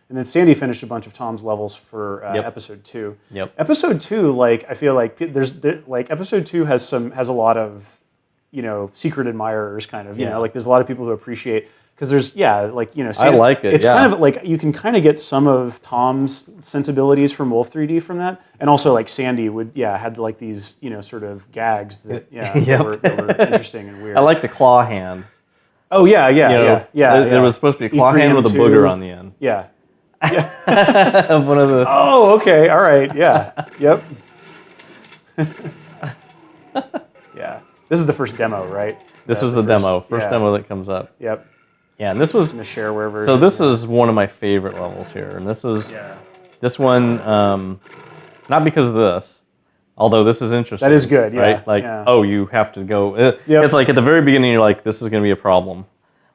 And then Sandy finished a bunch of Tom's levels for episode 2. Yep. Episode 2, like I feel like episode 2 has a lot of, secret admirers kind of. Like there's a lot of people who appreciate because there's Sandy, I like it. It's kind of like you can kind of get some of Tom's sensibilities from Wolf 3D from that, and also like Sandy had like these sort of gags that that were interesting and weird. I like the claw hand. Oh yeah. There was supposed to be a claw hand with a booger on the end. Yeah. One of the. Oh, okay. All right. Yeah. Yep. Yeah. This is the first demo, right? This was the demo. First demo that comes up. Yep. Yeah, and this was in the shareware version. So this is one of my favorite levels here, and this is this one. Not because of this, although this is interesting. That is good. Yeah. Right? Like, oh, you have to go. It's like at the very beginning, you're like, this is going to be a problem.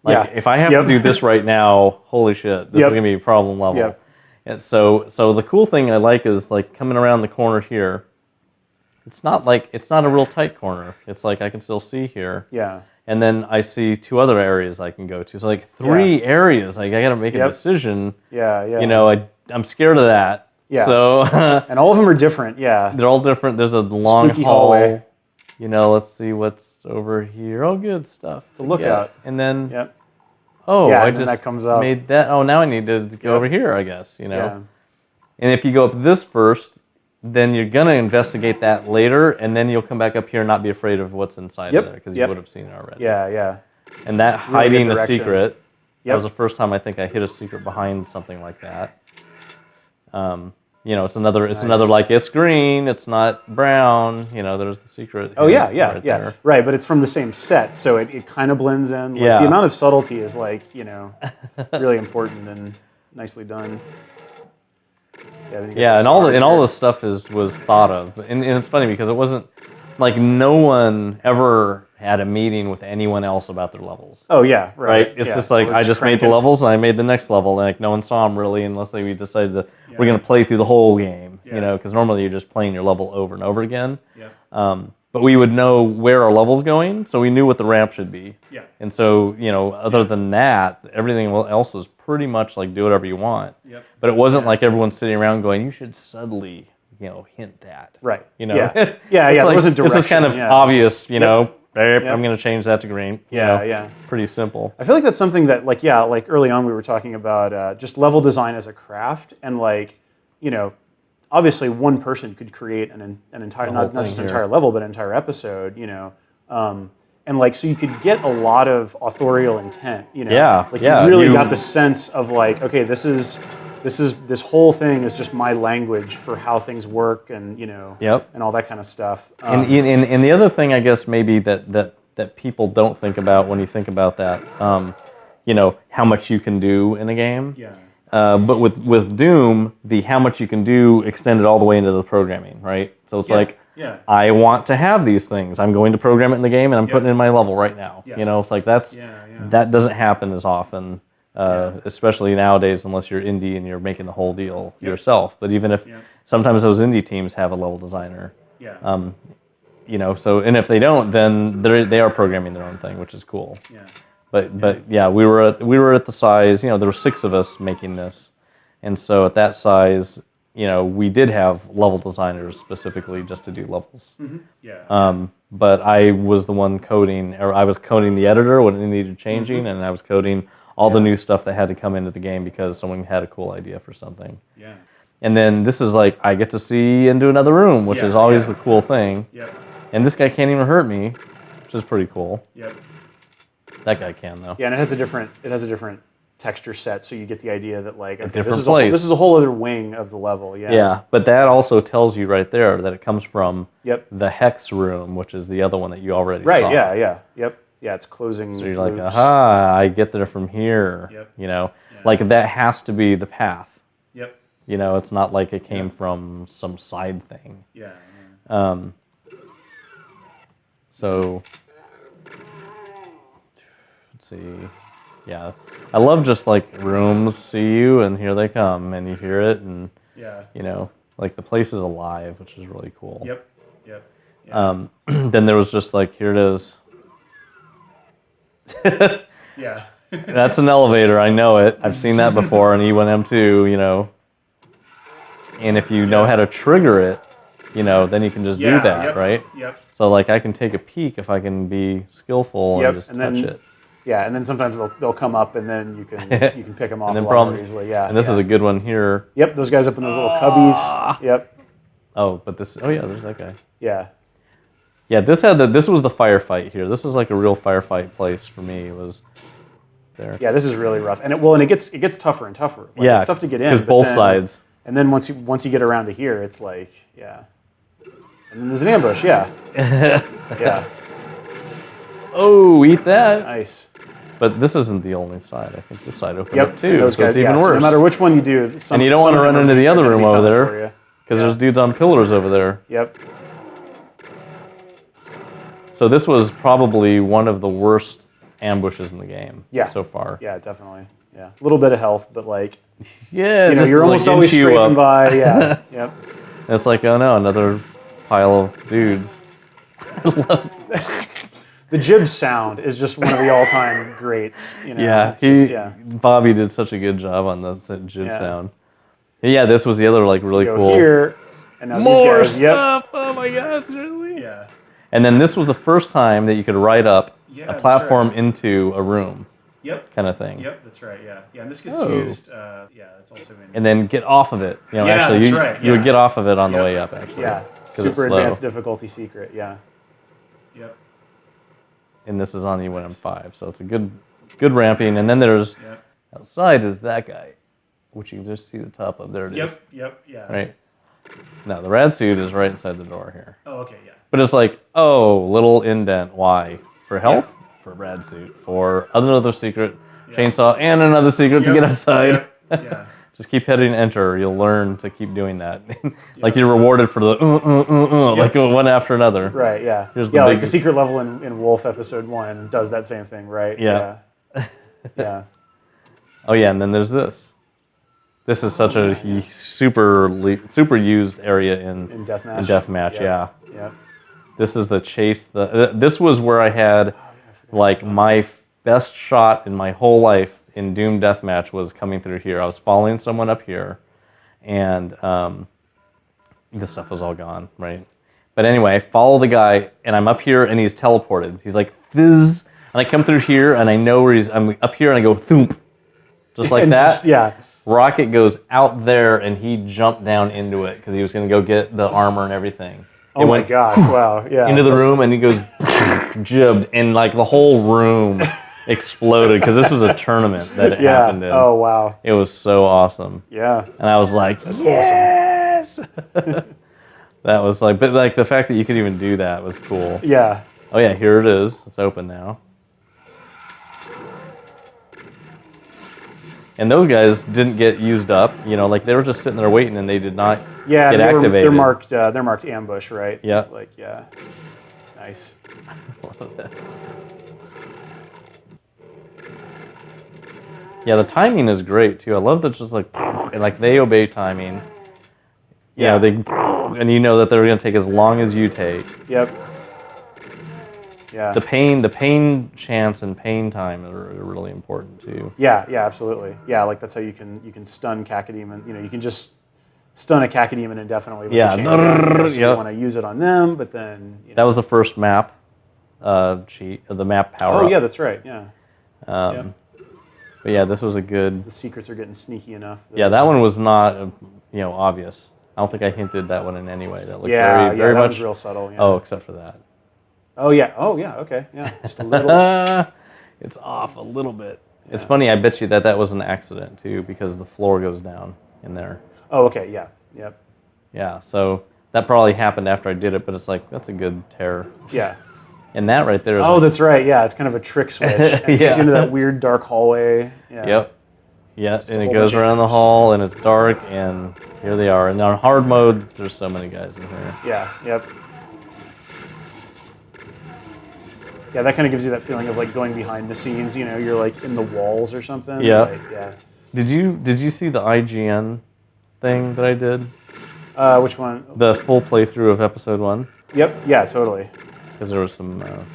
Like if I have to do this right now, holy shit, this is gonna be a problem level. Yep. And so the cool thing I like is like coming around the corner here. It's not a real tight corner. It's like I can still see here. Yeah. And then I see 2 other areas I can go to. So like 3 areas. Like I got to make a decision. Yeah. I'm scared of that. Yeah. So and all of them are different. Yeah. They're all different. There's a long Spooky hallway. Let's see what's over here. Oh, good stuff. It's a lookout. And then, I just that comes up. made that. Oh, now I need to go over here, I guess, Yeah. And if you go up this first, then you're going to investigate that later, and then you'll come back up here and not be afraid of what's inside of there, because you would have seen it already. Yeah. And that hiding the secret, that Yep. was the first time I think I hit a secret behind something like that. It's another like, it's green, it's not brown, there's the secret. Oh yeah. There. Right, but it's from the same set, so it kind of blends in. Like, the amount of subtlety is like, really important and nicely done. And all this stuff was thought of. And it's funny because it wasn't like no one ever had a meeting with anyone else about their levels. Oh yeah, right. It's just like I just made the levels and I made the next level, and like no one saw them really unless we decided that we're going to play through the whole game, because normally you're just playing your level over and over again. Yeah. But we would know where our level's going, so we knew what the ramp should be. Yeah. And so, other than that, everything else was pretty much like do whatever you want. Yep. But it wasn't like everyone's sitting around going, you should subtly, hint that. Right. Yeah. It wasn't direction. This is kind of obvious, I'm going to change that to green. Yeah. Pretty simple. I feel like that's something that, like early on we were talking about just level design as a craft, and obviously one person could create an entire, not just an entire level, but an entire episode, and so you could get a lot of authorial intent, you really got the sense of like, okay, this whole thing is just my language for how things work, and and all that kind of stuff. And the other thing, I guess, maybe that people don't think about when you think about that, how much you can do in a game. Yeah. But with Doom, the how much you can do extended all the way into the programming, right? So it's like, I want to have these things. I'm going to program it in the game, and I'm putting it in my level right now. Yeah. It's like that doesn't happen as often, especially nowadays, unless you're indie and you're making the whole deal yourself. But even if sometimes those indie teams have a level designer, so, and if they don't, then they are programming their own thing, which is cool. Yeah. But we were at the size, there were 6 of us making this, and so at that size, we did have level designers specifically just to do levels. Mm-hmm. Yeah. But I was the one coding, or I was coding the editor when it needed changing, and I was coding all the new stuff that had to come into the game because someone had a cool idea for something. Yeah. And then this is like I get to see into another room, which is always the cool thing. Yep. And this guy can't even hurt me, which is pretty cool. Yep. That guy can though. Yeah, and it has a different texture set, so you get the idea that like different this is a whole other wing of the level. Yeah. Yeah, but that also tells you right there that it comes from the hex room, which is the other one that you already saw. Right. Yeah. Yep. Yeah, it's closing. So you're like, loops. aha, I get there from here. Yep. Like that has to be the path. Yep. It's not like it came from some side thing. Yeah. So. See, yeah, I love just like rooms see you and here they come and you hear it and like the place is alive, which is really cool. Yep. Then there was just like, here it is. Yeah. That's an elevator. I know it. I've seen that before in E1M2, you know. And if you know how to trigger it, you know, then you can just do that, right? Yep. So like I can take a peek if I can be skillful and just touch it. Yeah, and then sometimes they'll come up and then you can pick them off a lot more easily. Yeah. And this is a good one here. Yep, those guys up in those little cubbies. Yep. Oh, but this. Oh yeah, there's that guy. Yeah. Yeah, this was the firefight here. This was like a real firefight place for me. It was there. Yeah, this is really rough, and it gets tougher and tougher. Like, it's tough to get in because both sides. And then once you get around to here, it's like and then there's an ambush. Yeah. Yeah. Oh, eat that! Nice. But this isn't the only side. I think this side opened up too. Those guys, it's even worse. So no matter which one you do, and you don't want to run into the other room over there because there's dudes on pillars over there. Yep. So this was probably one of the worst ambushes in the game so far. Yeah, definitely. Yeah, a little bit of health, but like, you're almost always scraping by. Yeah, yep. And it's like, oh no, another pile of dudes. The jib sound is just one of the all-time greats. You know, Bobby did such a good job on the jib sound. Yeah, this was the other like really cool. Here, and now more these guys, stuff. Oh my God, seriously? Yeah. And then this was the first time that you could ride up a platform into a room. Yep. Kind of thing. Yep, that's right. Yeah. Yeah, and this gets used. That's also in. And then get off of it. You know, actually, you would get off of it on the way up. Actually. Yeah. Super advanced difficulty secret. Yeah. Yep. And this is on E1M5, so it's a good ramping. And then there's outside is that guy, which you can just see the top of. There it is. Yep. Yeah. Right. Now the rad suit is right inside the door here. Oh, okay. Yeah. But it's like, little indent. Why? For health? For rad suit. For another secret chainsaw and another secret to get outside. Yeah. Just keep hitting enter. You'll learn to keep doing that. Like you're rewarded for the like one after another. Right. Yeah. Here's like the secret level in Wolf episode 1 does that same thing, right? Yeah. Yeah. Oh yeah, and then there's this. This is such a super used area in deathmatch. In deathmatch, Yeah. This is the chase. This was where I had like my best shot in my whole life in Doom Deathmatch was coming through here. I was following someone up here, and this stuff was all gone, right? But anyway, I follow the guy, and I'm up here, and he's teleported. He's like, fizz, and I come through here, and I know where I'm up here, and I go, thump, just like that. Rocket goes out there, and he jumped down into it, because he was going to go get the armor and everything. Oh my gosh, wow, yeah. Into the room, and he goes, jibbed, and like the whole room exploded, because this was a tournament that it happened in. Oh, wow. It was so awesome. Yeah. And I was like, that's awesome. That was like, but like the fact that you could even do that was cool. Yeah. Oh yeah, here it is. It's open now. And those guys didn't get used up, you know, like they were just sitting there waiting, and they did not get activated. They're marked ambush, right? Yeah. Like, yeah. Nice. Love that. Yeah, the timing is great too. I love that, just like, and like they obey timing. Yeah. You know, and you know that they're going to take as long as you take. Yep. Yeah. The pain chance and pain time are really important too. Yeah, absolutely. Yeah, like that's how you can stun Cacodemon. You know, you can just stun a Cacodemon indefinitely. Yeah. You want to use it on them, but then that was the first map cheat, the map power. Oh yeah, that's right. Yeah. But yeah, this was a good. The secrets are getting sneaky enough. Yeah, that one was not obvious. I don't think I hinted that one in any way. That looked very that much was real subtle. Yeah. Oh, except for that. Oh yeah. Okay. Yeah. Just a little. It's off a little bit. Yeah. It's funny. I bet you that was an accident too, because the floor goes down in there. Oh, okay. Yeah. Yep. Yeah. So that probably happened after I did it, but it's like that's a good tear. Yeah. And that right there is. Oh, that's right. Yeah, it's kind of a trick switch. And it takes you into that weird dark hallway. Yeah. Yep. Yeah, and it goes around the hall, and it's dark, and here they are. And on hard mode, there's so many guys in here. Yeah. Yep. Yeah, that kind of gives you that feeling of like going behind the scenes. You know, you're like in the walls or something. Yeah. Like, yeah. Did you see the IGN thing that I did? Which one? The full playthrough of episode 1. Yep. Yeah. Totally. Because there was some a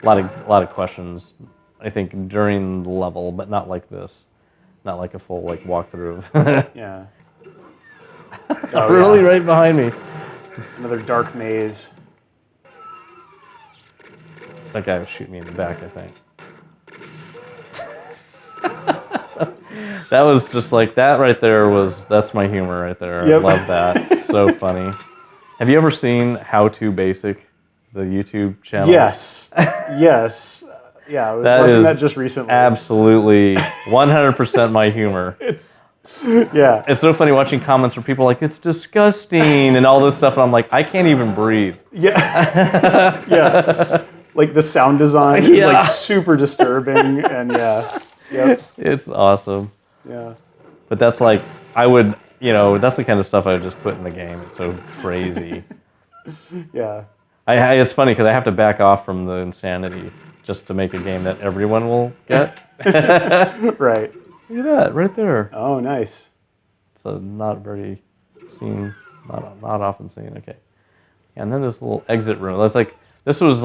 lot of questions, I think, during the level, but not like this, not like a full like walkthrough. Yeah. Oh, really, right behind me. Another dark maze. That guy was shooting me in the back, I think. That was just like, that right there that's my humor right there. Yep. I love that. It's so funny. Have you ever seen How To Basic, the YouTube channel? Yes. Yes. Yeah, I was watching that just recently. Absolutely 100% my humor. It's so funny watching comments where people are like, it's disgusting and all this stuff, and I'm like, I can't even breathe. Yeah. Yeah. Like the sound design is like super disturbing, and yep. It's awesome. Yeah. But that's like, that's the kind of stuff I would just put in the game. It's so crazy. Yeah. It's funny because I have to back off from the insanity just to make a game that everyone will get. Right. Look at that, right there. Oh, nice. It's a not very seen, not often seen. Okay. And then this little exit room. This was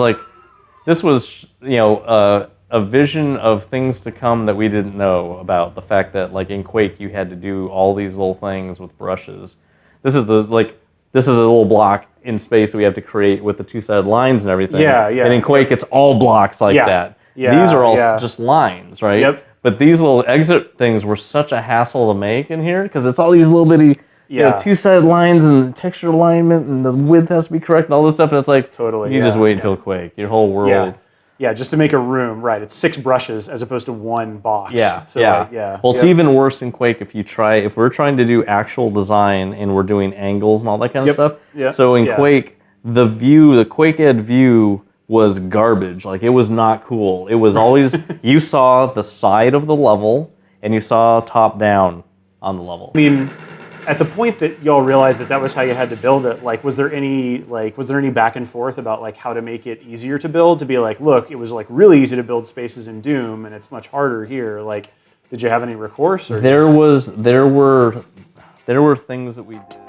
a vision of things to come that we didn't know about. The fact that like in Quake you had to do all these little things with brushes. This is a little block in space that we have to create with the two-sided lines and everything. Yeah, yeah. And in Quake it's all blocks like that. Yeah, these are all just lines, right? Yep. But these little exit things were such a hassle to make in here because it's all these little bitty two-sided lines and texture alignment and the width has to be correct and all this stuff, and it's like, totally, you just wait until Quake. Your whole world. Yeah, just to make a room, right? It's 6 brushes as opposed to 1 box. Yeah, so Well, it's even worse in Quake if we're trying to do actual design and we're doing angles and all that kind of stuff. Yeah. So in Quake, the Quake Ed view was garbage. Like, it was not cool. It was always, you saw the side of the level and you saw top down on the level. I mean, at the point that y'all realized that was how you had to build it, like, was there any back and forth about like how to make it easier to build? To be like, look, it was like really easy to build spaces in Doom, and it's much harder here. Like, did you have any recourse? Or there were things that we did.